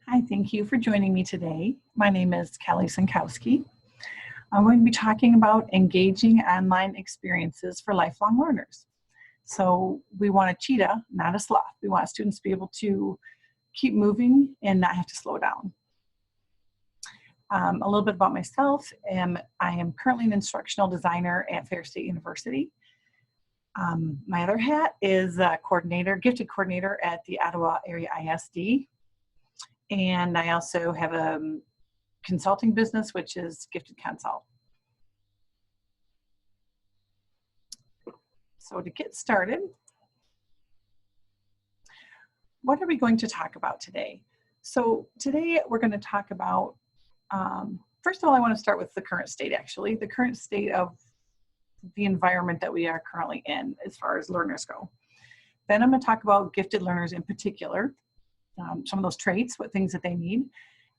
Hi, thank you for joining me today. My name is Kelly Sinkowski. I'm going to be talking about engaging online experiences for lifelong learners. So we want a cheetah, not a sloth. We want students to be able to keep moving and not have to slow down. A little bit about myself. I am currently an instructional designer at Fair State University. My other hat is gifted coordinator at the Ottawa Area ISD. And I also have a consulting business, which is Gifted Consult. So to get started, what are we going to talk about today? So today we're going to talk about, first of all, I want to start with the current state, actually, the current state of the environment that we are currently in as far as learners go. Then I'm going to talk about gifted learners in particular, some of those traits, what things that they need,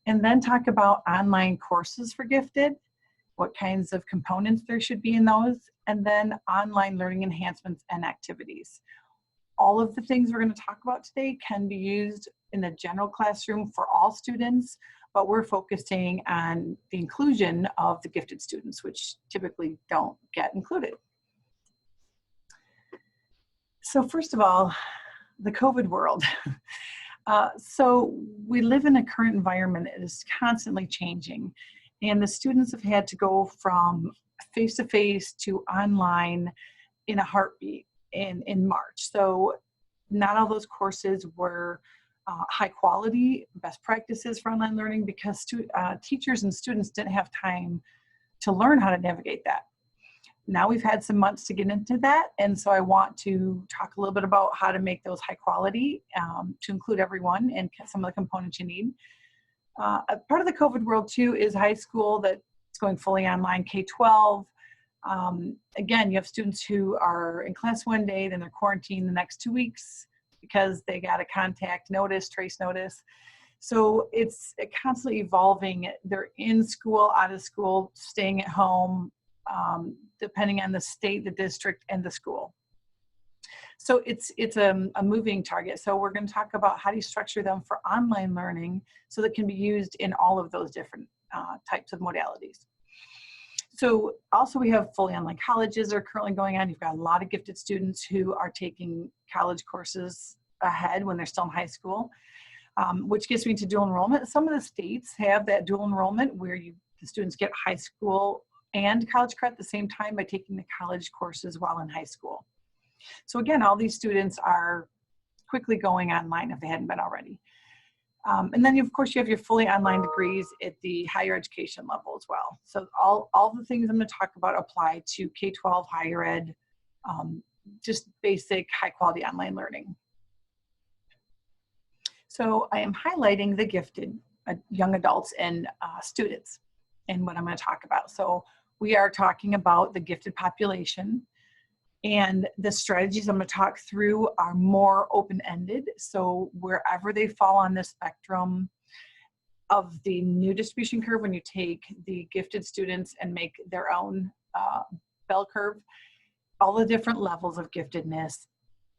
and then talk about online courses for gifted, what kinds of components there should be in those, and then online learning enhancements and activities. All of the things we're going to talk about today can be used in the general classroom for all students, but we're focusing on the inclusion of the gifted students, which typically don't get included. So first of all, the COVID world. So we live in a current environment that is constantly changing, and the students have had to go from face-to-face to online in a heartbeat in March. So not all those courses were high quality, best practices for online learning, because teachers and students didn't have time to learn how to navigate that. Now we've had some months to get into that, and so I want to talk a little bit about how to make those high quality to include everyone and some of the components you need. A part of the COVID world too is high school that's going fully online, K-12. Again, you have students who are in class one day, then they're quarantined the next 2 weeks because they got a contact notice, trace notice. So it's constantly evolving. They're in school, out of school, staying at home, depending on the state, the district, and the school. So it's a moving target. So we're going to talk about how do you structure them for online learning so that can be used in all of those different types of modalities. So also we have fully online colleges that are currently going on. You've got a lot of gifted students who are taking college courses ahead when they're still in high school, which gets me to dual enrollment. Some of the states have that dual enrollment where the students get high school and college credit at the same time by taking the college courses while in high school. So again, all these students are quickly going online if they hadn't been already. And then of course you have your fully online degrees at the higher education level as well. So all the things I'm going to talk about apply to K-12, higher ed, just basic high quality online learning. So I am highlighting the gifted young adults and students and what I'm going to talk about. So we are talking about the gifted population, and the strategies I'm going to talk through are more open-ended. So wherever they fall on the spectrum of the new distribution curve, when you take the gifted students and make their own bell curve, all the different levels of giftedness,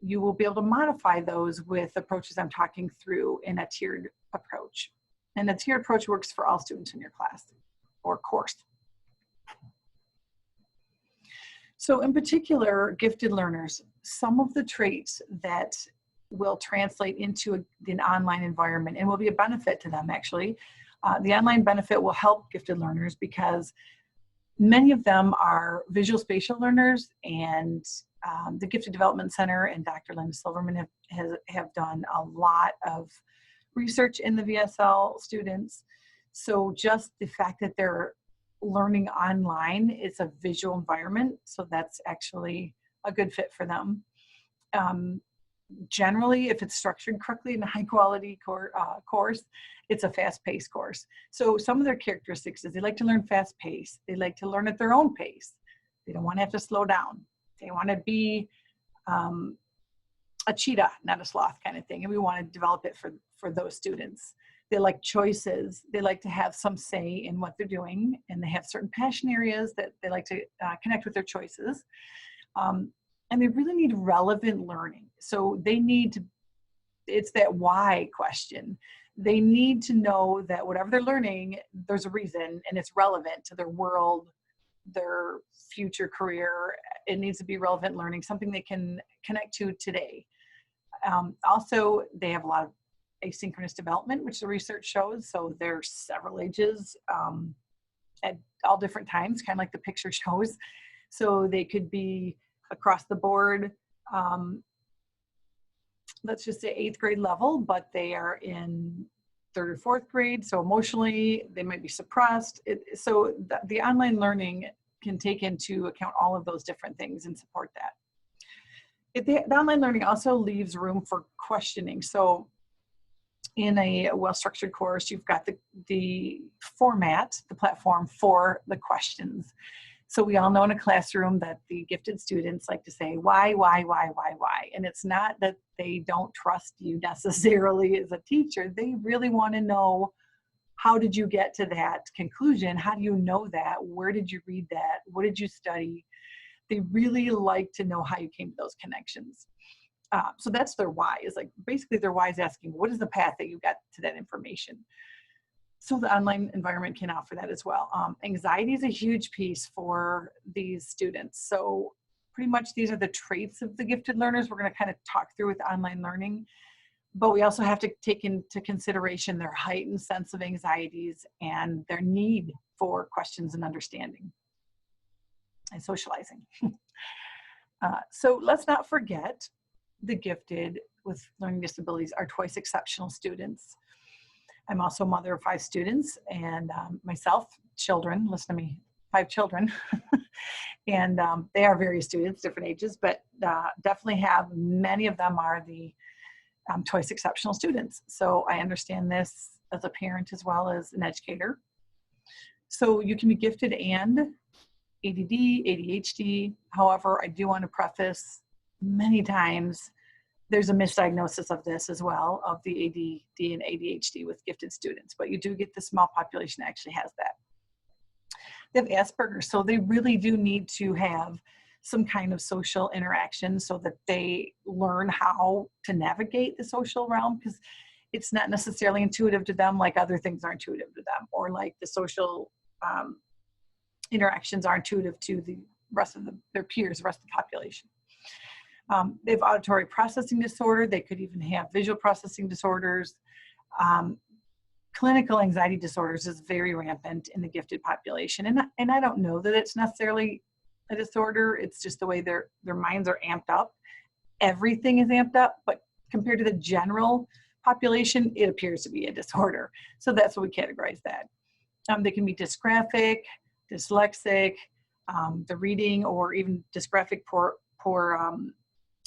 you will be able to modify those with approaches I'm talking through in a tiered approach. And a tiered approach works for all students in your class or course. So in particular, gifted learners, some of the traits that will translate into an online environment and will be a benefit to them actually. The online benefit will help gifted learners because many of them are visual spatial learners, and the Gifted Development Center and Dr. Linda Silverman have done a lot of research in the VSL students. So just the fact that they're learning online is a visual environment, so that's actually a good fit for them. Generally, if it's structured correctly in a high quality course, it's a fast-paced course. So some of their characteristics is they like to learn fast-paced. They like to learn at their own pace. They don't want to have to slow down. They want to be a cheetah, not a sloth kind of thing, and we want to develop it for those students. They like choices. They like to have some say in what they're doing, and they have certain passion areas that they like to connect with their choices. And they really need relevant learning. So they need to, it's that why question. they need to know that whatever they're learning, there's a reason and it's relevant to their world, their future career. It needs to be relevant learning, something they can connect to today. Also, they have a lot of asynchronous development, which the research shows. So there's several ages at all different times, kind of like the picture shows. So they could be across the board, let's just say 8th grade level, but they are in 3rd or 4th grade. So emotionally, they might be suppressed. So the online learning can take into account all of those different things and support that. The online learning also leaves room for questioning. So in a well-structured course, you've got the format, the platform for the questions. So we all know in a classroom that the gifted students like to say, why? And it's not that they don't trust you necessarily as a teacher. They really want to know, how did you get to that conclusion? How do you know that? Where did you read that? What did you study? They really like to know how you came to those connections. So that's their why, is like basically their why is asking, what is the path that you got to that information? So the online environment can offer that as well. Anxiety is a huge piece for these students. So pretty much these are the traits of the gifted learners we're going to kind of talk through with online learning. But we also have to take into consideration their heightened sense of anxieties and their need for questions and understanding and socializing. So let's not forget the gifted with learning disabilities are twice exceptional students. I'm also a mother of 5 students, and myself, children, listen to me, 5 children. And they are various students, different ages, but definitely have, many of them are the twice exceptional students. So I understand this as a parent as well as an educator. So you can be gifted and ADD, ADHD. However, I do want to preface many times there's a misdiagnosis of this as well, of the ADD and ADHD with gifted students, but you do get the small population that actually has that. They have Asperger's, so they really do need to have some kind of social interaction so that they learn how to navigate the social realm, because it's not necessarily intuitive to them like other things are intuitive to them, or like the social interactions are intuitive to the rest of their peers, the rest of the population. They have auditory processing disorder. They could even have visual processing disorders. Clinical anxiety disorders is very rampant in the gifted population. And I don't know that it's necessarily a disorder. It's just the way their minds are amped up. Everything is amped up, but compared to the general population, it appears to be a disorder. So that's what we categorize that. They can be dysgraphic, dyslexic, the reading, or even dysgraphic, poor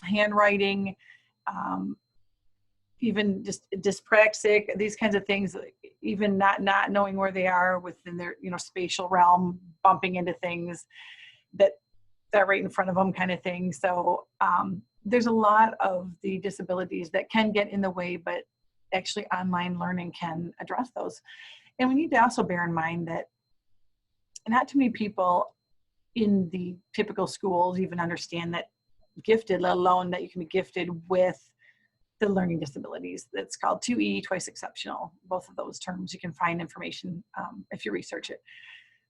handwriting, even just dyspraxic, these kinds of things, even not knowing where they are within their spatial realm, bumping into things that are right in front of them, kind of thing. So there's a lot of the disabilities that can get in the way, but actually online learning can address those. And we need to also bear in mind that not too many people in the typical schools even understand that gifted, let alone that you can be gifted with the learning disabilities. That's called 2E, twice exceptional. Both of those terms, you can find information if you research it.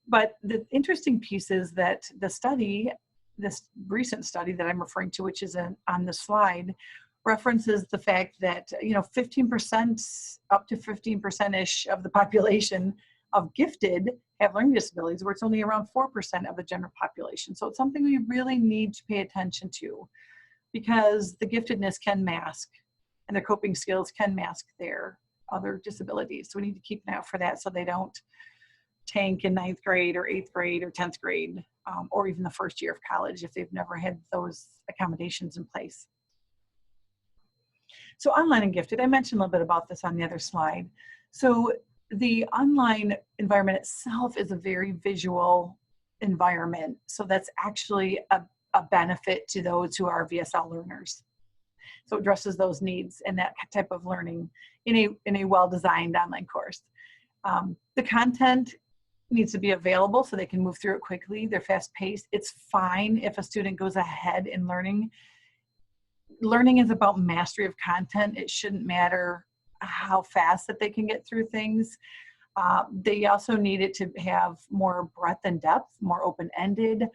But the interesting piece is that the study, this recent study that I'm referring to, which is on the slide, references the fact that 15%, up to 15%-ish of the population of gifted have learning disabilities, where it's only around 4% of the general population. So it's something we really need to pay attention to, because the giftedness can mask, and their coping skills can mask their other disabilities. So we need to keep an eye out for that, so they don't tank in 9th grade or 8th grade or 10th grade, or even the first year of college if they've never had those accommodations in place. So online and gifted, I mentioned a little bit about this on the other slide. So the online environment itself is a very visual environment. So that's actually a benefit to those who are VSL learners. So it addresses those needs and that type of learning in a well-designed online course. The content needs to be available so they can move through it quickly. They're fast-paced. It's fine if a student goes ahead in learning. Learning is about mastery of content. It shouldn't matter how fast that they can get through things. They also need it to have more breadth and depth, more open-ended,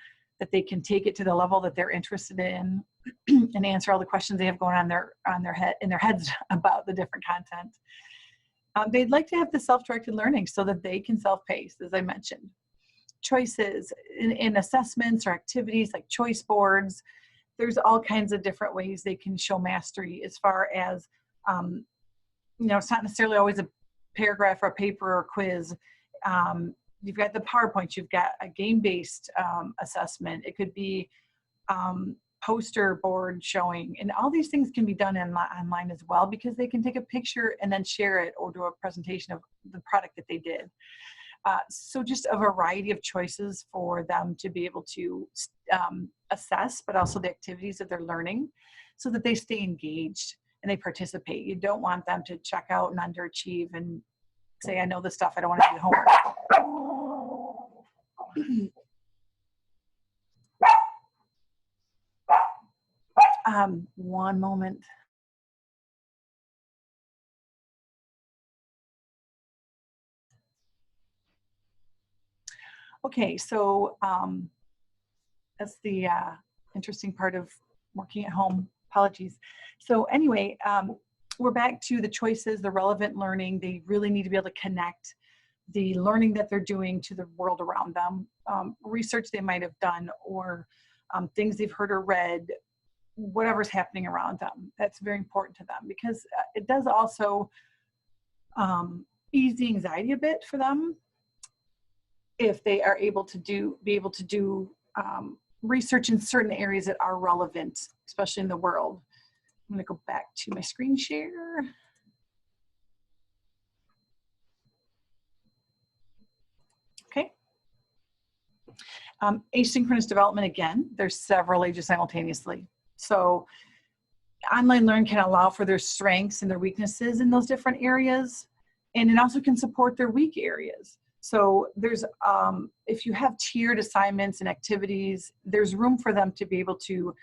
that they can take it to the level that they're interested in and answer all the questions they have going on in their heads about the different content. They'd like to have the self-directed learning so that they can self-pace, as I mentioned. Choices in assessments or activities like choice boards. There's all kinds of different ways they can show mastery as far as, it's not necessarily always a paragraph or a paper or quiz. You've got the PowerPoint, you've got a game-based assessment. It could be poster board showing, and all these things can be done online as well, because they can take a picture and then share it or do a presentation of the product that they did. So just a variety of choices for them to be able to assess, but also the activities that they're learning so that they stay engaged and they participate. You don't want them to check out and underachieve and say, I know this stuff, I don't want to do the homework. One moment. Okay, so that's the interesting part of working at home. Apologies. So anyway, we're back to the choices, the relevant learning. They really need to be able to connect the learning that they're doing to the world around them, research they might have done, or things they've heard or read, whatever's happening around them. That's very important to them, because it does also ease the anxiety a bit for them if they are able to do research in certain areas that are relevant, especially in the world. I'm going to go back to my screen share. Okay. Asynchronous development, again, there's several ages simultaneously. So online learning can allow for their strengths and their weaknesses in those different areas, and it also can support their weak areas. So there's, if you have tiered assignments and activities, there's room for them to be able to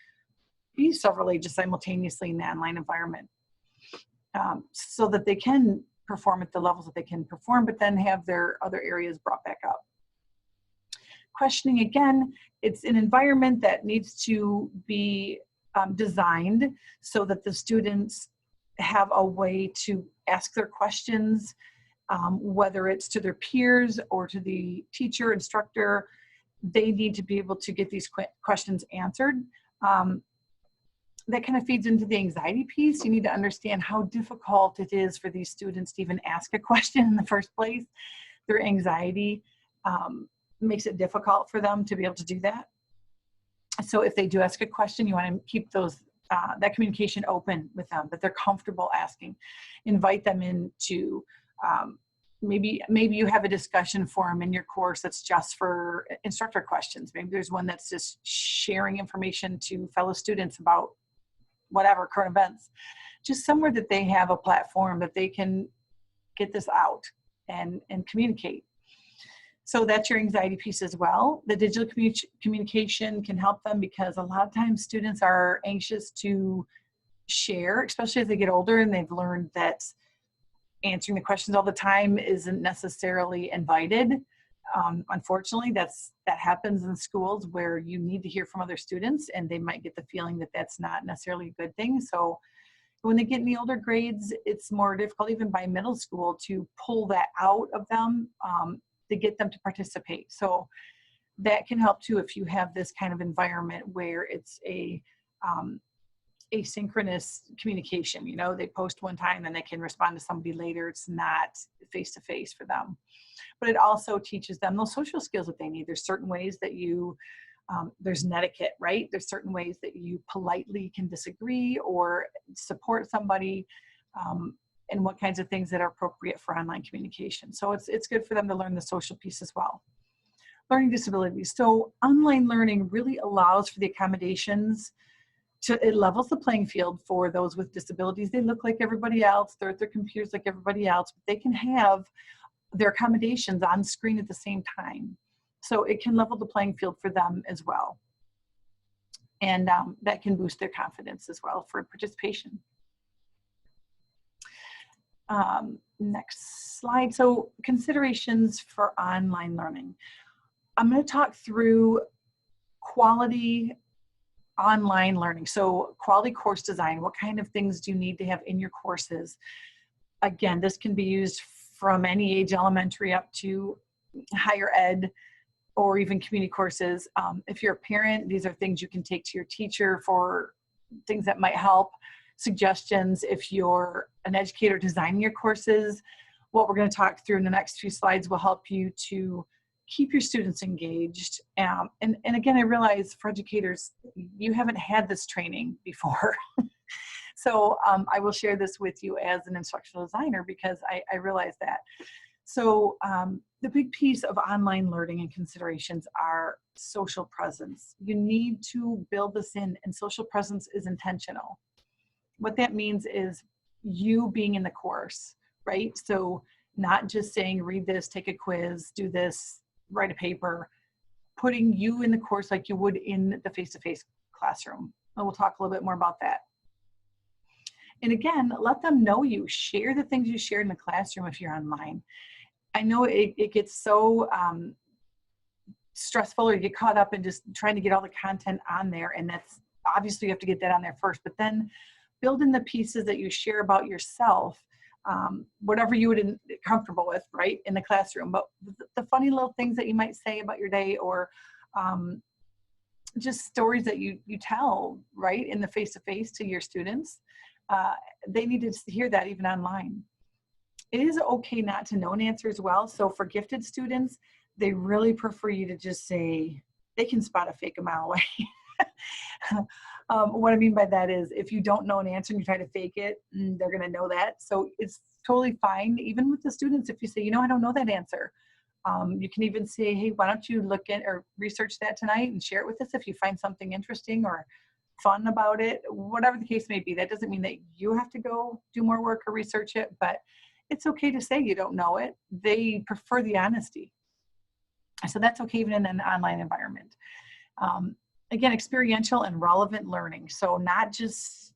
be several ages simultaneously in the online environment, so that they can perform at the levels that they can perform, but then have their other areas brought back up. Questioning, again, it's an environment that needs to be designed so that the students have a way to ask their questions, whether it's to their peers or to the teacher, instructor. They need to be able to get these questions answered. That kind of feeds into the anxiety piece. You need to understand how difficult it is for these students to even ask a question in the first place. Their anxiety makes it difficult for them to be able to do that. So if they do ask a question, you want to keep those that communication open with them, that they're comfortable asking. Invite them into maybe you have a discussion forum in your course that's just for instructor questions. Maybe there's one that's just sharing information to fellow students about whatever, current events. Just somewhere that they have a platform that they can get this out and communicate. So that's your anxiety piece as well. The digital communication can help them, because a lot of times students are anxious to share, especially as they get older and they've learned that answering the questions all the time isn't necessarily invited. Unfortunately, that happens in schools where you need to hear from other students, and they might get the feeling that that's not necessarily a good thing. So when they get in the older grades, it's more difficult, even by middle school, to pull that out of them, to get them to participate. So that can help too if you have this kind of environment where it's a asynchronous communication. You know, they post one time and they can respond to somebody later. It's not face-to-face for them. But it also teaches them those social skills that they need. There's certain ways that you, there's an etiquette, right? There's certain ways that you politely can disagree or support somebody, and what kinds of things that are appropriate for online communication. So it's good for them to learn the social piece as well. Learning disabilities. So online learning really allows for the accommodations. It levels the playing field for those with disabilities. They look like everybody else. They're at their computers like everybody else, but they can have their accommodations on screen at the same time. So it can level the playing field for them as well. And that can boost their confidence as well for participation. Next slide. So considerations for online learning. I'm going to talk through quality online learning. So quality course design, what kind of things do you need to have in your courses? Again, this can be used from any age, elementary up to higher ed, or even community courses. If you're a parent, these are things you can take to your teacher for things that might help. Suggestions, if you're an educator designing your courses, what we're going to talk through in the next few slides will help you to keep your students engaged. And again, I realize for educators, you haven't had this training before. So I will share this with you as an instructional designer because I realize that. So the big piece of online learning and considerations are social presence. You need to build this in, and social presence is intentional. What that means is you being in the course, right? So not just saying, read this, take a quiz, do this, write a paper, putting you in the course like you would in the face-to-face classroom. And we'll talk a little bit more about that. And again, let them know you. Share the things you shared in the classroom if you're online. I know it gets so stressful, or you get caught up in just trying to get all the content on there, and that's obviously you have to get that on there first, but then build in the pieces that you share about yourself, whatever you would be comfortable with, right, in the classroom. But the funny little things that you might say about your day, or just stories that you tell, right, in the face-to-face to your students, they need to hear that even online. It is okay not to know an answer as well. So for gifted students, they really prefer you to just say, they can spot a fake a mile away. What I mean by that is if you don't know an answer and you try to fake it, they're going to know that. So it's totally fine, even with the students, if you say, you know, I don't know that answer. You can even say, hey, why don't you look at or research that tonight and share it with us if you find something interesting or fun about it, whatever the case may be. That doesn't mean that you have to go do more work or research it, but it's okay to say you don't know it. They prefer the honesty. So that's okay even in an online environment. Again, experiential and relevant learning. So not just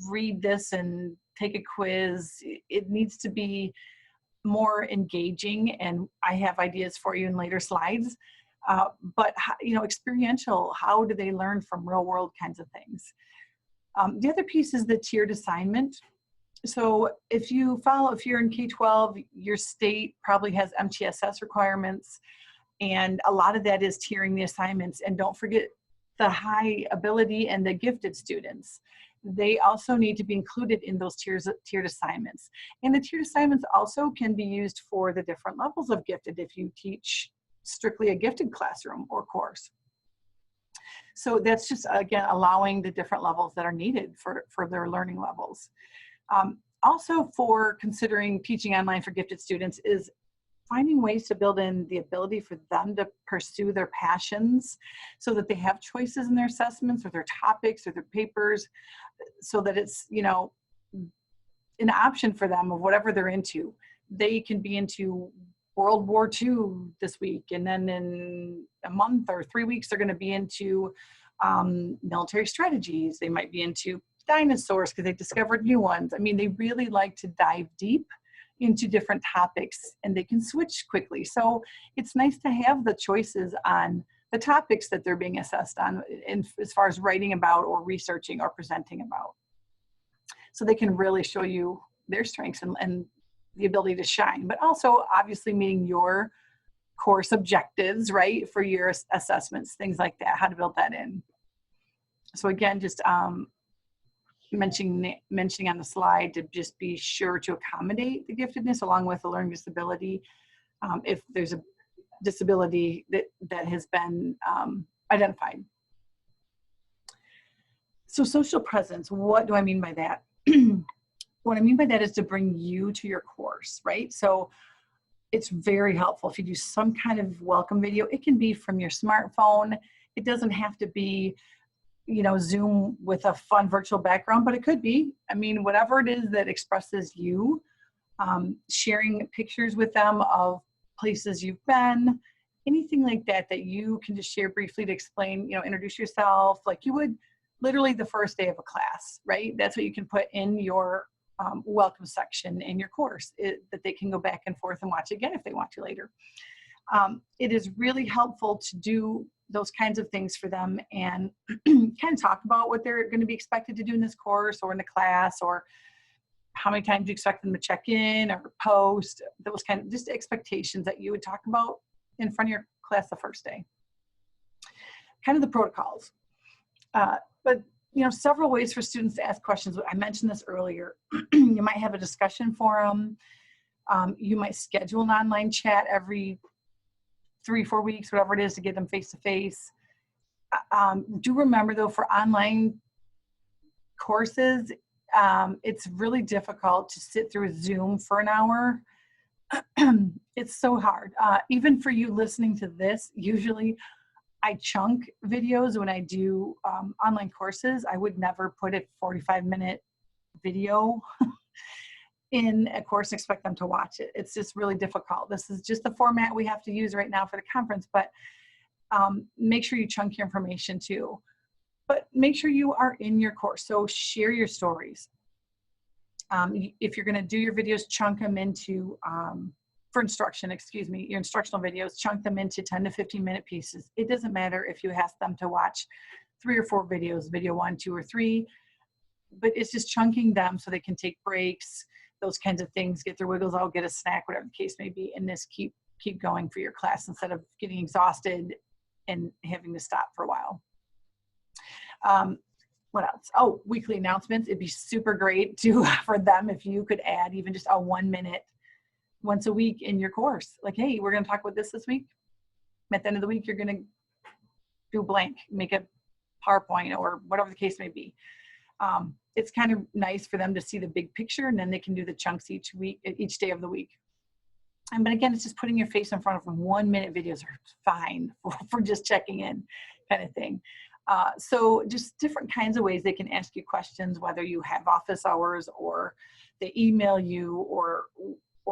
read this and take a quiz. It needs to be more engaging, and I have ideas for you in later slides. But you know, experiential, how do they learn from real world kinds of things? The other piece is the tiered assignment. So if you're in K-12, your state probably has MTSS requirements, and a lot of that is tiering the assignments. And don't forget the high ability and the gifted students. They also need to be included in those tiered assignments. And the tiered assignments also can be used for the different levels of gifted if you teach strictly a gifted classroom or course. So that's just, again, allowing the different levels that are needed for their learning levels. Also, for considering teaching online for gifted students is finding ways to build in the ability for them to pursue their passions so that they have choices in their assessments or their topics or their papers, so that it's, you know, an option for them of whatever they're into. They can be into World War II this week, and then in a month or 3 weeks, they're going to be into military strategies. They might be into dinosaurs because they've discovered new ones. I mean, they really like to dive deep into different topics, and they can switch quickly. So it's nice to have the choices on the topics that they're being assessed on, as far as writing about or researching or presenting about. So they can really show you their strengths and the ability to shine, but also obviously meeting your course objectives, right, for your assessments, things like that, how to build that in. So again, just mentioning on the slide to just be sure to accommodate the giftedness along with the learning disability if there's a disability that has been identified. So social presence, what do I mean by that? What I mean by that is to bring you to your course, right? So it's very helpful if you do some kind of welcome video. It can be from your smartphone. It doesn't have to be, you know, Zoom with a fun virtual background, but it could be. I mean, whatever it is that expresses you, sharing pictures with them of places you've been, anything like that, that you can just share briefly to explain, you know, introduce yourself like you would literally the first day of a class, right? That's what you can put in your welcome section in your course that they can go back and forth and watch again if they want to later. It is really helpful to do those kinds of things for them and kind of talk about what they're going to be expected to do in this course or in the class, or how many times you expect them to check in or post, those kind of just expectations that you would talk about in front of your class the first day. Kind of the protocols. But several ways for students to ask questions. I mentioned this earlier. You might have a discussion forum. You might schedule an online chat every 3-4 weeks, whatever it is, to get them face-to-face. Do remember though, for online courses, it's really difficult to sit through Zoom for an hour. It's so hard. Even for you listening to this, usually I chunk videos when I do online courses. I would never put a 45-minute video in a course and expect them to watch it. It's just really difficult. This is just the format we have to use right now for the conference, but make sure you chunk your information too. But make sure you are in your course. So share your stories. If you're gonna do your videos, chunk them into, for instruction, your instructional videos, chunk them into 10 to 15-minute pieces. It doesn't matter if you ask them to watch 3 or 4 videos, video 1, 2, or 3, but it's just chunking them so they can take breaks, those kinds of things, get their wiggles out, get a snack, whatever the case may be, and this keep going for your class instead of getting exhausted and having to stop for a while. What else? Oh, weekly announcements. It'd be super great for them if you could add even just a 1 minute once a week in your course. Like, hey, we're going to talk about this week. At the end of the week, you're going to do blank, make a PowerPoint or whatever the case may be. It's kind of nice for them to see the big picture, and then they can do the chunks each day of the week. But again, it's just putting your face in front of them. 1 minute videos are fine for just checking in kind of thing. So just different kinds of ways they can ask you questions, whether you have office hours or they email you, or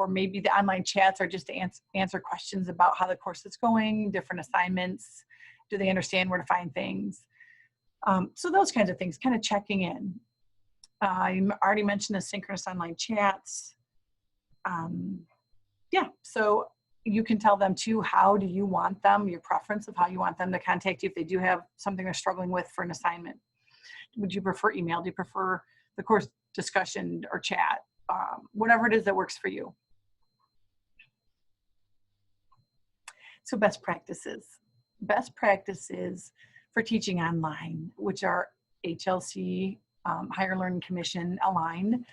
maybe the online chats are just to answer questions about how the course is going, different assignments. Do they understand where to find things? So those kinds of things, kind of checking in. I already mentioned the synchronous online chats. Yeah, so you can tell them too, how do you want them, your preference of how you want them to contact you if they do have something they're struggling with for an assignment. Would you prefer email? Do you prefer the course discussion or chat? Whatever it is that works for you. So best practices. Best practices for teaching online, which are HLC, Higher Learning Commission aligned,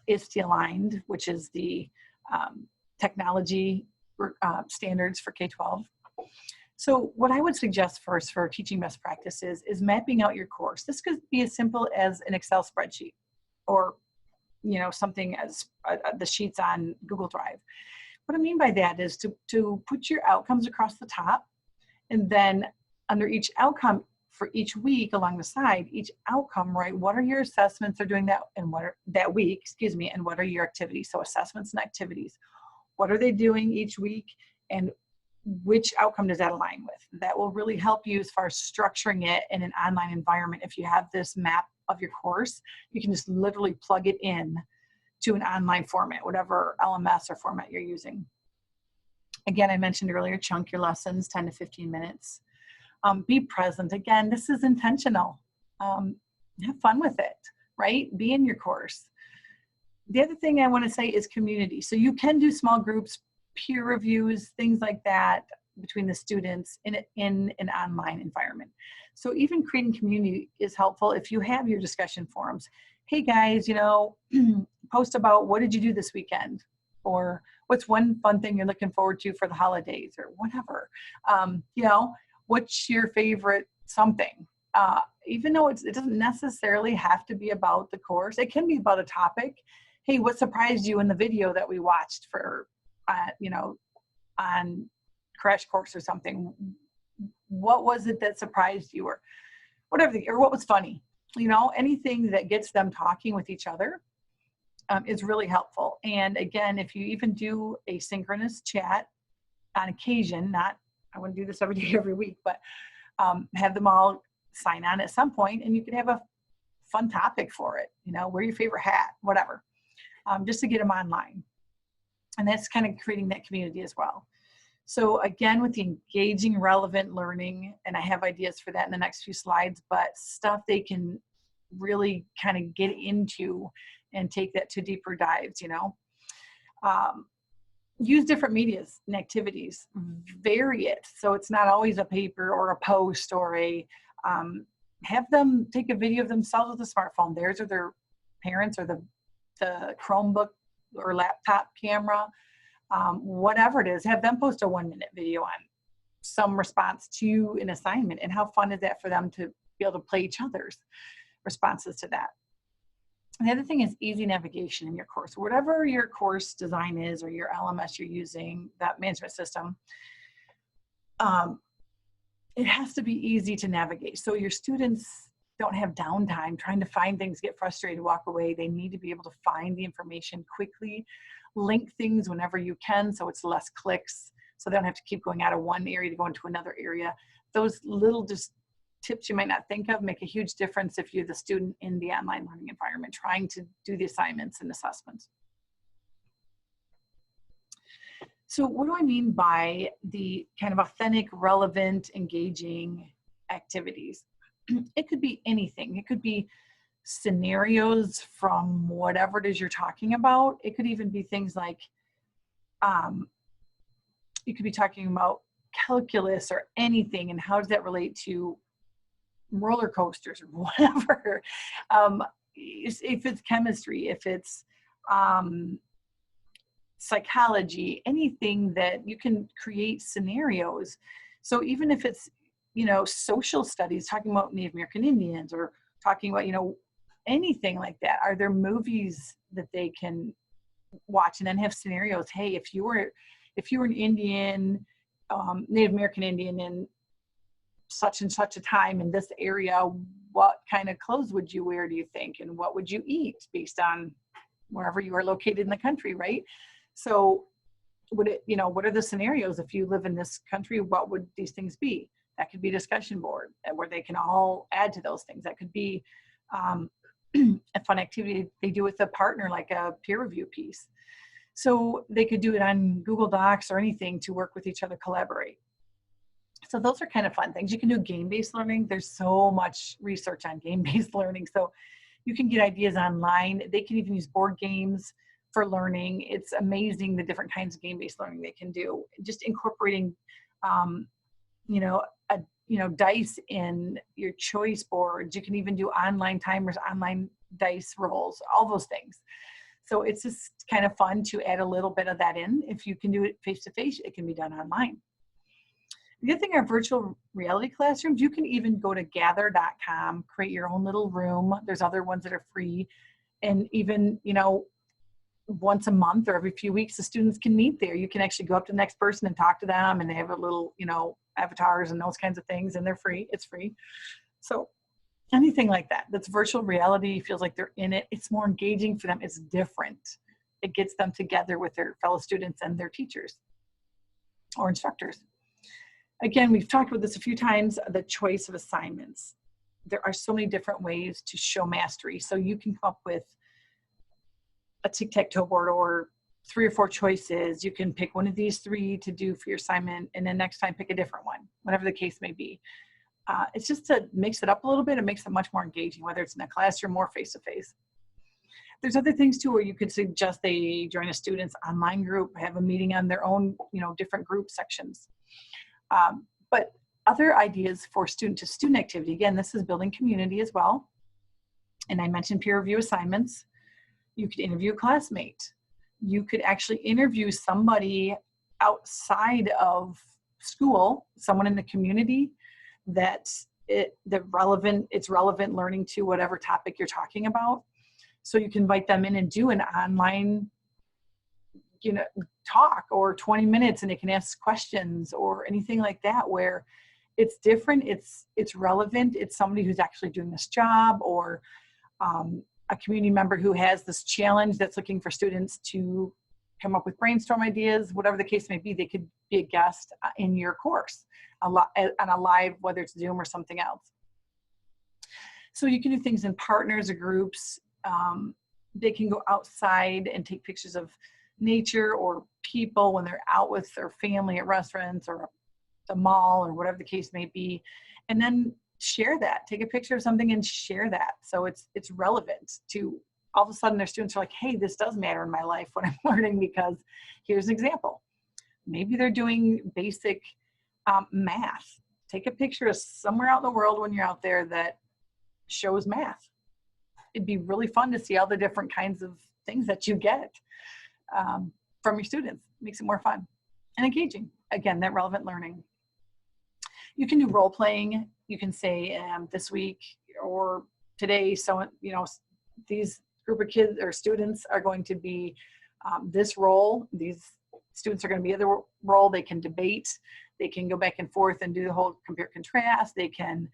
ISTE aligned, which is the technology standards for K-12. So what I would suggest first for teaching best practices is mapping out your course. This could be as simple as an Excel spreadsheet, or something as the sheets on Google Drive. What I mean by that is to put your outcomes across the top, and then under each outcome for each week along the side, each outcome, right? What are your assessments they're doing that week, and what are your activities? So assessments and activities. What are they doing each week, and which outcome does that align with? That will really help you as far as structuring it in an online environment. If you have this map of your course, you can just literally plug it in to an online format, whatever LMS or format you're using. Again, I mentioned earlier, chunk your lessons, 10 to 15 minutes. Be present. Again, this is intentional. Have fun with it, right? Be in your course. The other thing I want to say is community. So you can do small groups, peer reviews, things like that between the students in an online environment. So even creating community is helpful if you have your discussion forums. Hey guys, post about what did you do this weekend? Or what's one fun thing you're looking forward to for the holidays, or whatever. What's your favorite something? Even though it doesn't necessarily have to be about the course, it can be about a topic. Hey, what surprised you in the video that we watched for, on Crash Course or something? What was it that surprised you, or whatever, or what was funny? Anything that gets them talking with each other is really helpful. And again, if you even do a synchronous chat on occasion, I wouldn't do this every day, every week, but have them all sign on at some point, and you can have a fun topic for it, you know, wear your favorite hat, whatever, just to get them online. And that's kind of creating that community as well. So again, with the engaging, relevant learning, and I have ideas for that in the next few slides, but stuff they can really kind of get into and take that to deeper dives, you know. Use different medias and activities, vary it. So it's not always a paper or a post or a, have them take a video of themselves with a smartphone, theirs or their parents, or the Chromebook or laptop camera, whatever it is, have them post a 1-minute video on some response to an assignment. And how fun is that for them to be able to play each other's responses to that. And the other thing is easy navigation in your course. Whatever your course design is, or your LMS you're using, that management system, it has to be easy to navigate. So your students don't have downtime trying to find things, get frustrated, walk away. They need to be able to find the information quickly, link things whenever you can so it's less clicks, so they don't have to keep going out of one area to go into another area. Those little just tips you might not think of make a huge difference if you're the student in the online learning environment trying to do the assignments and assessments. So what do I mean by the kind of authentic, relevant, engaging activities? It could be anything. It could be scenarios from whatever it is you're talking about. It could even be things like, you could be talking about calculus or anything, and how does that relate to roller coasters or whatever. If it's chemistry, if it's psychology, anything that you can create scenarios. So even if it's, you know, social studies, talking about Native American Indians, or talking about, you know, anything like that. Are there movies that they can watch and then have scenarios? Hey, if you were an Indian, Native American Indian in such and such a time in this area, what kind of clothes would you wear, do you think? And what would you eat based on wherever you are located in the country, right? So would it, you know, what are the scenarios? If you live in this country, what would these things be? That could be a discussion board where they can all add to those things. That could be a fun activity they do with a partner, like a peer review piece. So they could do it on Google Docs or anything to work with each other, collaborate. So those are kind of fun things. You can do game-based learning. There's so much research on game-based learning. So you can get ideas online. They can even use board games for learning. It's amazing the different kinds of game-based learning they can do. Just incorporating, dice in your choice boards. You can even do online timers, online dice rolls, all those things. So it's just kind of fun to add a little bit of that in. If you can do it face-to-face, it can be done online. The good thing are virtual reality classrooms. You can even go to gather.com, create your own little room. There's other ones that are free. And even, you know, once a month or every few weeks, the students can meet there. You can actually go up to the next person and talk to them, and they have a little, you know, avatars and those kinds of things, and they're free. It's free. So anything like that, that's virtual reality, feels like they're in it. It's more engaging for them. It's different. It gets them together with their fellow students and their teachers or instructors. Again, we've talked about this a few times, the choice of assignments. There are so many different ways to show mastery. So you can come up with a tic-tac-toe board or 3 or 4 choices. You can pick one of these 3 to do for your assignment, and then next time pick a different one, whatever the case may be. It's just to mix it up a little bit. It makes it much more engaging, whether it's in a classroom or face-to-face. There's other things too, where you could suggest they join a student's online group, have a meeting on their own, you know, different group sections. But other ideas for student-to-student activity, again, this is building community as well. And I mentioned peer review assignments. You could interview a classmate. You could actually interview somebody outside of school, someone in the community it's relevant learning to whatever topic you're talking about. So you can invite them in and do an online, you know, talk, or 20 minutes, and they can ask questions or anything like that, where it's different, it's relevant, it's somebody who's actually doing this job, or a community member who has this challenge that's looking for students to come up with brainstorm ideas, whatever the case may be. They could be a guest in your course on a live, whether it's Zoom or something else. So you can do things in partners or groups. They can go outside and take pictures of nature or people when they're out with their family at restaurants or the mall or whatever the case may be, and then share that. Take a picture of something and share that. So it's relevant to, all of a sudden their students are like, hey, this does matter in my life when I'm learning, because here's an example. Maybe they're doing basic math. Take a picture of somewhere out in the world when you're out there that shows math. It'd be really fun to see all the different kinds of things that you get from your students. Makes it more fun and engaging. Again, that relevant learning. You can do role playing. You can say this week or today, so these group of kids or students are going to be this role. These students are going to be the other role. They can debate. They can go back and forth and do the whole compare contrast. They can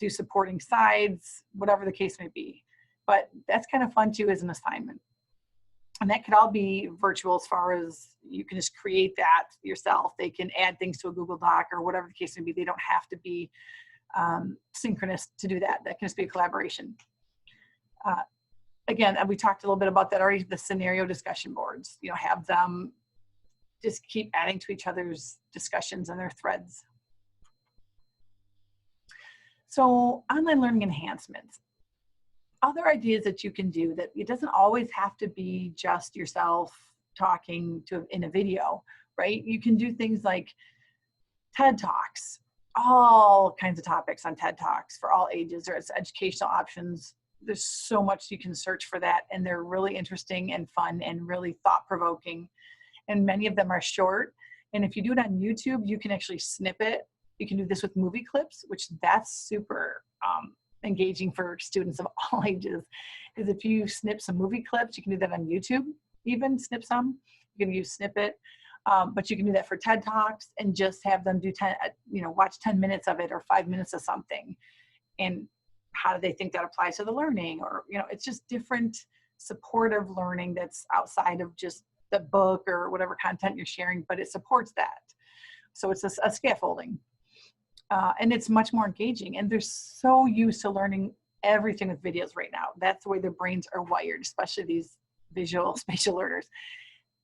do supporting sides, whatever the case may be. But that's kind of fun too as an assignment. And that could all be virtual, as far as you can just create that yourself. They can add things to a Google Doc or whatever the case may be. They don't have to be synchronous to do that. That can just be a collaboration. Again, we talked a little bit about that already, the scenario discussion boards. Have them just keep adding to each other's discussions and their threads. So online learning enhancements. Other ideas that you can do, that it doesn't always have to be just yourself talking in a video, right? You can do things like TED Talks, all kinds of topics on TED Talks for all ages, or it's educational options. There's so much you can search for that, and they're really interesting and fun and really thought-provoking. And many of them are short. And if you do it on YouTube, you can actually snip it. You can do this with movie clips, which that's super engaging for students of all ages. Is if you snip some movie clips, you can do that on YouTube, even snip some. You can use Snippet, but you can do that for TED Talks and just have them do watch 10 minutes of it or 5 minutes of something. And how do they think that applies to the learning? Or, it's just different supportive learning that's outside of just the book or whatever content you're sharing, but it supports that. So it's a scaffolding. And it's much more engaging, and they're so used to learning everything with videos right now. That's the way their brains are wired, especially these visual spatial learners.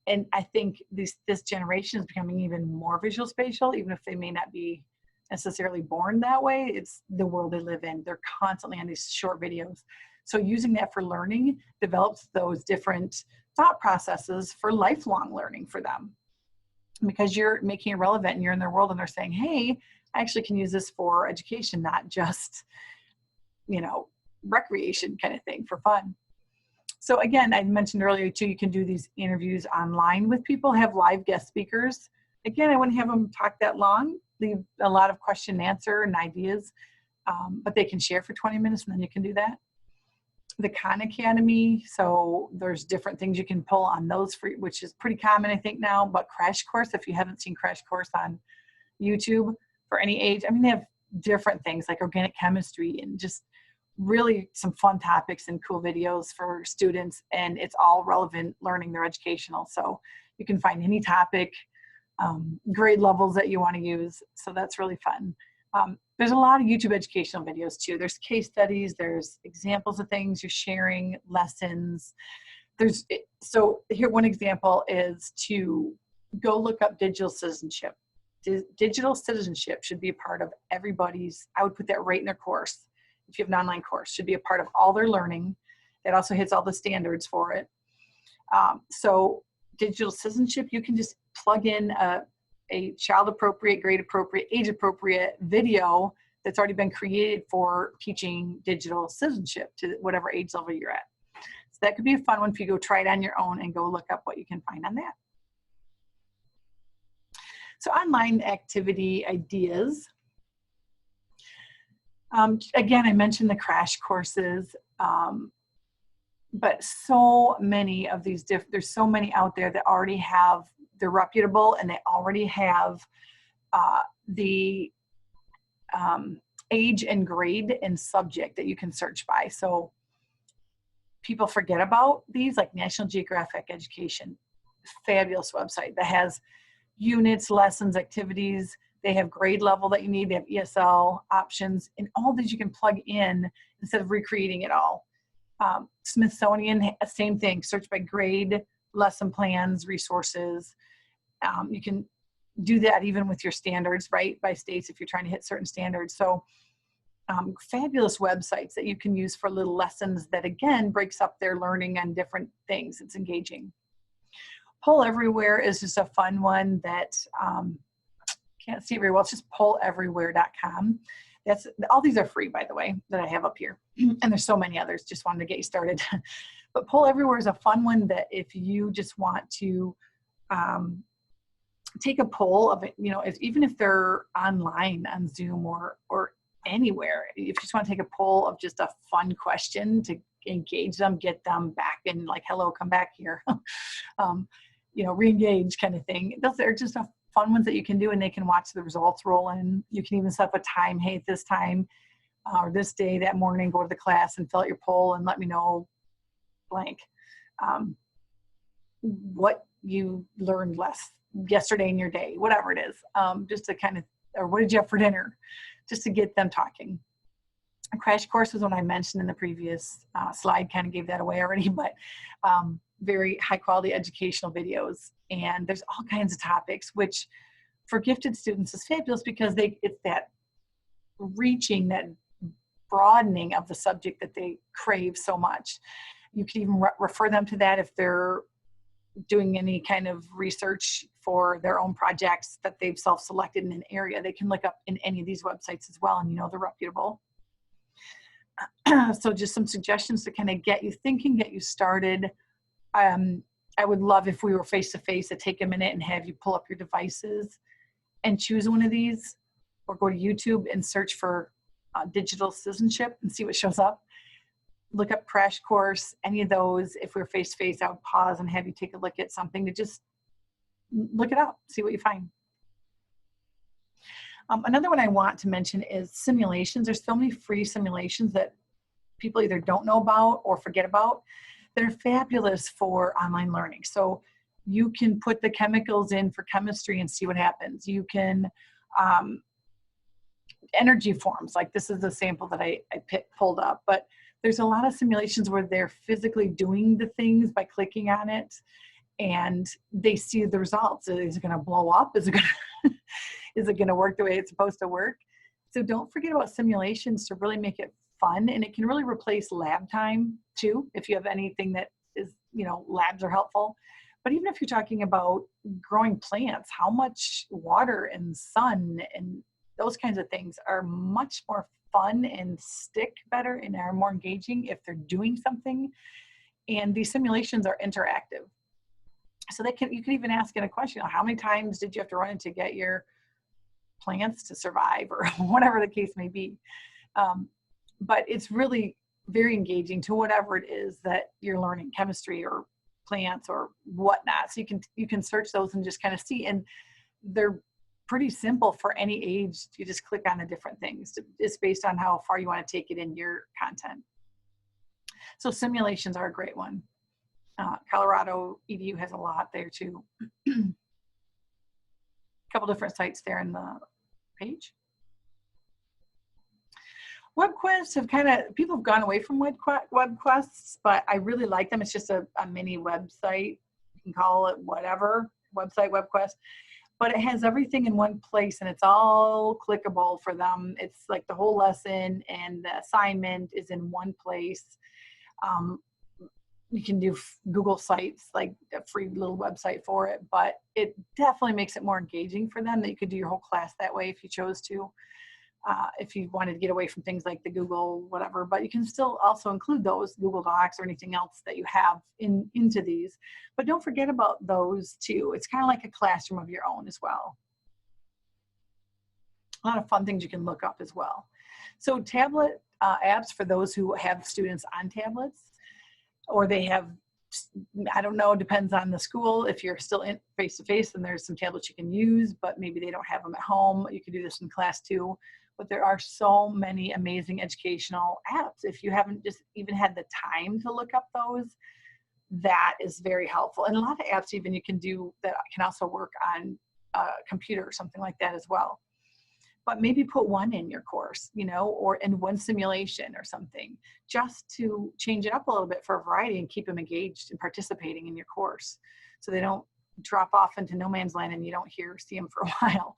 And I think this generation is becoming even more visual spatial, even if they may not be necessarily born that way. It's the world they live in. They're constantly on these short videos. So using that for learning develops those different thought processes for lifelong learning for them, because you're making it relevant and you're in their world, and they're saying, hey, I actually can use this for education, not just, recreation kind of thing, for fun. So again, I mentioned earlier too, you can do these interviews online with people, have live guest speakers. Again, I wouldn't have them talk that long, leave a lot of question and answer and ideas, but they can share for 20 minutes, and then you can do that. The Khan Academy, so there's different things you can pull on those for, which is pretty common, I think, now. But Crash Course, if you haven't seen Crash Course on YouTube for any age, they have different things like organic chemistry and just really some fun topics and cool videos for students, and it's all relevant learning. They're educational, so you can find any topic, grade levels that you want to use. So that's really fun. There's a lot of YouTube educational videos too. There's case studies, there's examples of things you're sharing, lessons. So here, one example is to go look up digital citizenship. Digital citizenship should be a part of everybody's, I would put that right in their course. If you have an online course, should be a part of all their learning. That also hits all the standards for it. So digital citizenship, you can just plug in a child-appropriate, grade-appropriate, age-appropriate video that's already been created for teaching digital citizenship to whatever age level you're at. So that could be a fun one for you to go try it on your own and go look up what you can find on that. So online activity ideas. Again, I mentioned the crash courses, but so many of these, there's so many out there that already have, they're reputable, and they already have the age and grade and subject that you can search by. So people forget about these, like National Geographic Education, fabulous website that has units, lessons, activities They have grade level that you need. They have ESL options, and all these you can plug in instead of recreating it all. Smithsonian, same thing, search by grade, lesson plans, resources. You can do that even with your standards, right, by states if you're trying to hit certain standards. So fabulous websites that you can use for little lessons that, again, breaks up their learning on different things. It's engaging. Poll Everywhere is just a fun one that can't see it very well. It's just polleverywhere.com. All these are free, by the way, that I have up here. And there's so many others, just wanted to get you started. But Poll Everywhere is a fun one that if you just want to take a poll of it, you know, even if they're online on Zoom or anywhere, if you just want to take a poll of just a fun question to engage them, get them back in, like, hello, come back here, you know, re-engage kind of thing. Those are just a fun ones that you can do, and they can watch the results roll in. You can even set up a time, hey, at this time or this day, that morning, go to the class and fill out your poll and let me know blank what you learned yesterday in your day, whatever it is, just to kind of, or what did you have for dinner, just to get them talking. A crash course is one I mentioned in the previous slide, kind of gave that away already, but very high quality educational videos. And there's all kinds of topics, which for gifted students is fabulous because it's that reaching, that broadening of the subject that they crave so much. You can even refer them to that if they're doing any kind of research for their own projects that they've self-selected in an area. They can look up in any of these websites as well, and you know they're reputable. So just some suggestions to kind of get you thinking, get you started. I would love if we were face-to-face to take a minute and have you pull up your devices and choose one of these, or go to YouTube and search for digital citizenship and see what shows up. Look up crash course, any of those. If we were face-to-face, I would pause and have you take a look at something to just look it up, see what you find. Another one I want to mention is simulations. There's so many free simulations that people either don't know about or forget about that are fabulous for online learning. So you can put the chemicals in for chemistry and see what happens. You can, energy forms, like this is the sample that I pulled up, but there's a lot of simulations where they're physically doing the things by clicking on it, and they see the results. Is it going to blow up? Is it going to work the way it's supposed to work? So don't forget about simulations to really make it fun, and it can really replace lab time too, if you have anything that is, you know, labs are helpful. But even if you're talking about growing plants, how much water and sun and those kinds of things are much more fun and stick better and are more engaging if they're doing something. And these simulations are interactive. So you can even ask in a question, how many times did you have to run to get your plants to survive, or whatever the case may be. But it's really very engaging to whatever it is that you're learning, chemistry or plants or whatnot. So you can search those and just kind of see, and they're pretty simple for any age. You just click on the different things. It's based on how far you want to take it in your content. So simulations are a great one. Colorado EDU has a lot there too. A couple different sites there in the page. WebQuests have people have gone away from WebQuests, but I really like them. It's just a mini website. You can call it whatever, website, WebQuest, but it has everything in one place and it's all clickable for them. It's like the whole lesson and the assignment is in one place. You can do Google Sites, like a free little website for it, but it definitely makes it more engaging for them, that you could do your whole class that way if you chose to, if you wanted to get away from things like the Google whatever, but you can still also include those Google Docs or anything else that you have into these. But don't forget about those too. It's kind of like a classroom of your own as well. A lot of fun things you can look up as well. So tablet apps for those who have students on tablets, or they have, I don't know, depends on the school. If you're still in face-to-face, then there's some tablets you can use, but maybe they don't have them at home. You can do this in class too. But there are so many amazing educational apps. If you haven't just even had the time to look up those, that is very helpful. And a lot of apps even you can do that can also work on a computer or something like that as well. but maybe put one in your course, you know, or in one simulation or something, just to change it up a little bit for a variety and keep them engaged and participating in your course, so they don't drop off into no man's land and you don't see them for a while.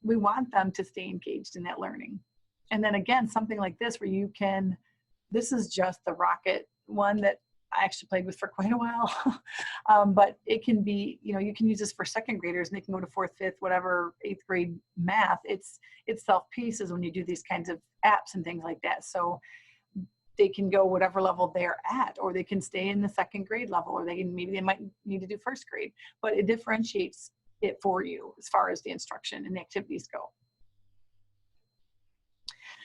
We want them to stay engaged in that learning. And then again, something like this where you can, this is just the rocket one that I actually played with for quite a while. But it can be, you know, you can use this for second graders and they can go to fourth, fifth, whatever, eighth grade math. It's self-paces when you do these kinds of apps and things like that. So they can go whatever level they're at, or they can stay in the second grade level, or maybe they might need to do first grade, but it differentiates it for you as far as the instruction and the activities go.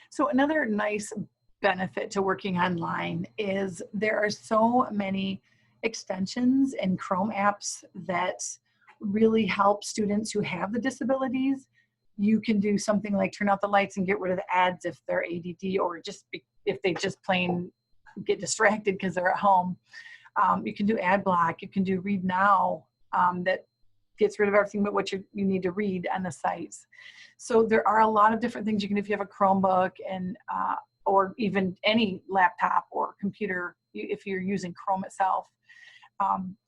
So another nice benefit to working online is there are so many extensions and Chrome apps that really help students who have the disabilities. You can do something like turn out the lights and get rid of the ads if they're ADD, or if they just plain get distracted because they're at home. You can do ad block. You can do read now, that gets rid of everything but what you need to read on the sites. So there are a lot of different things you can do if you have a Chromebook, and or even any laptop or computer if you're using Chrome itself.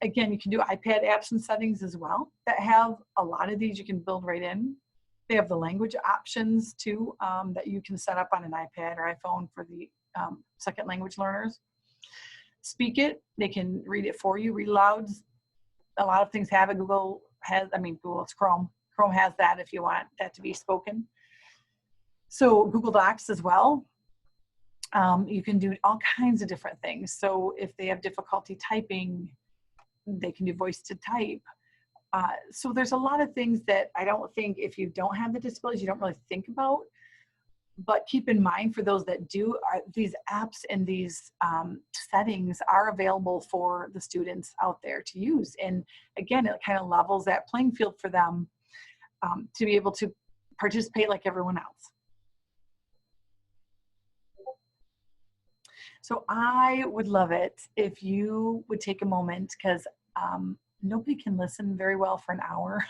Again, you can do iPad apps and settings as well that have a lot of these you can build right in. They have the language options too, that you can set up on an iPad or iPhone for the second language learners. Speak It, they can read it for you, read aloud. A lot of things have it. Google, it's Chrome. Chrome has that if you want that to be spoken. So Google Docs as well. You can do all kinds of different things. So if they have difficulty typing, they can do voice to type. So there's a lot of things that I don't think, if you don't have the disabilities, you don't really think about. But keep in mind, for those that do, these apps and these settings are available for the students out there to use. And again, it kind of levels that playing field for them to be able to participate like everyone else. So I would love it if you would take a moment, because nobody can listen very well for an hour.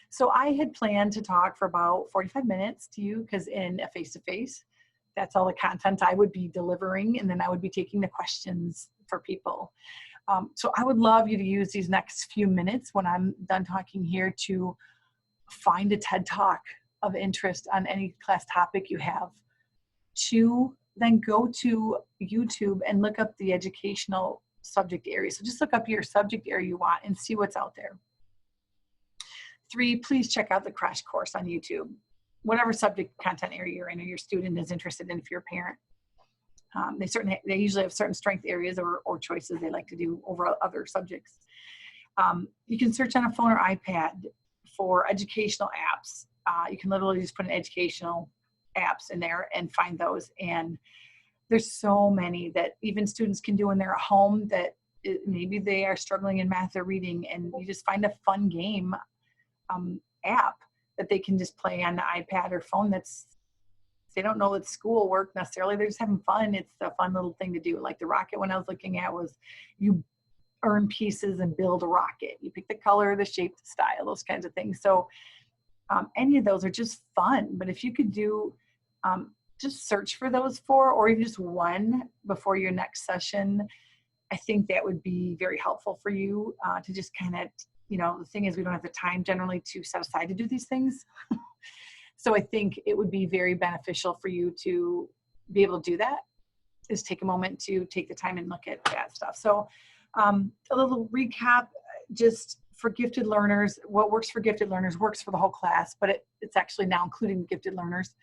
So I had planned to talk for about 45 minutes to you, because in a face-to-face, that's all the content I would be delivering, and then I would be taking the questions for people. So I would love you to use these next few minutes when I'm done talking here to find a TED Talk of interest on any class topic you have, to then go to YouTube and look up the educational subject area. So just look up your subject area you want and see what's out there. 3, please check out the crash course on YouTube, whatever subject content area you're in or your student is interested in. If you're a parent, they usually have certain strength areas or choices they like to do over other subjects. You can search on a phone or iPad for educational apps. You can literally just put in educational apps in there and find those. And there's so many that even students can do when they're at home, that maybe they are struggling in math or reading, and you just find a fun game app that they can just play on the iPad or phone. They don't know it's schoolwork necessarily, they're just having fun. It's a fun little thing to do. Like the rocket one I was looking at was, you earn pieces and build a rocket. You pick the color, the shape, the style, those kinds of things. So any of those are just fun. But if you could do, just search for those 4, or even just one before your next session, I think that would be very helpful for you to just kind of, the thing is, we don't have the time generally to set aside to do these things. So I think it would be very beneficial for you to be able to do that, is take a moment to take the time and look at that stuff. So a little recap, just for gifted learners, what works for gifted learners works for the whole class, but it's actually now including gifted learners.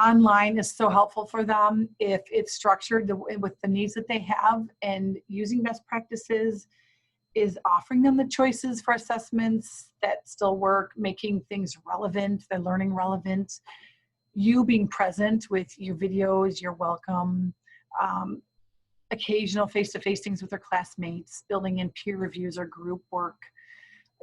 Online is so helpful for them if it's structured with the needs that they have, and using best practices is offering them the choices for assessments that still work, making things relevant, the learning relevant, you being present with your videos, your welcome, occasional face-to-face things with their classmates, building in peer reviews or group work,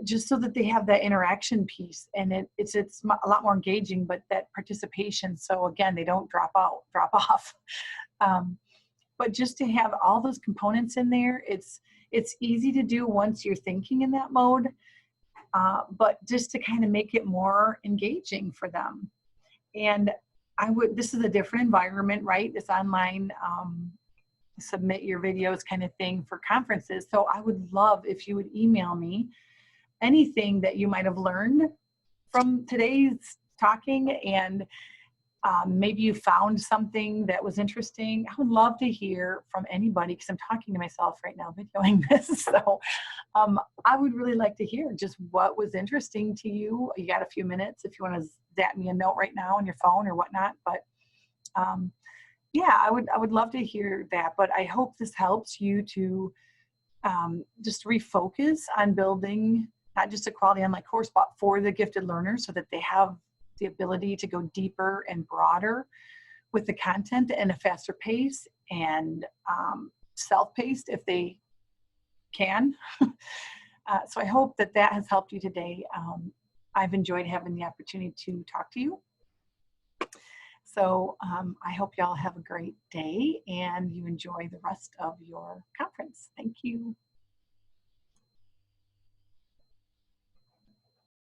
just so that they have that interaction piece, and it's a lot more engaging, but that participation, so again, they don't drop off. But just to have all those components in there, it's easy to do once you're thinking in that mode. but just to kind of make it more engaging for them. And this is a different environment, right? This online submit your videos kind of thing for conferences. So I would love if you would email me anything that you might have learned from today's talking, and maybe you found something that was interesting. I would love to hear from anybody, because I'm talking to myself right now videoing this. So I would really like to hear just what was interesting to you. You got a few minutes if you want to zap me a note right now on your phone or whatnot. But yeah, I would love to hear that. But I hope this helps you to just refocus on building not just a quality online course, but for the gifted learners, so that they have the ability to go deeper and broader with the content and a faster pace, and self-paced if they can. So I hope that has helped you today. I've enjoyed having the opportunity to talk to you. So I hope y'all have a great day and you enjoy the rest of your conference. Thank you.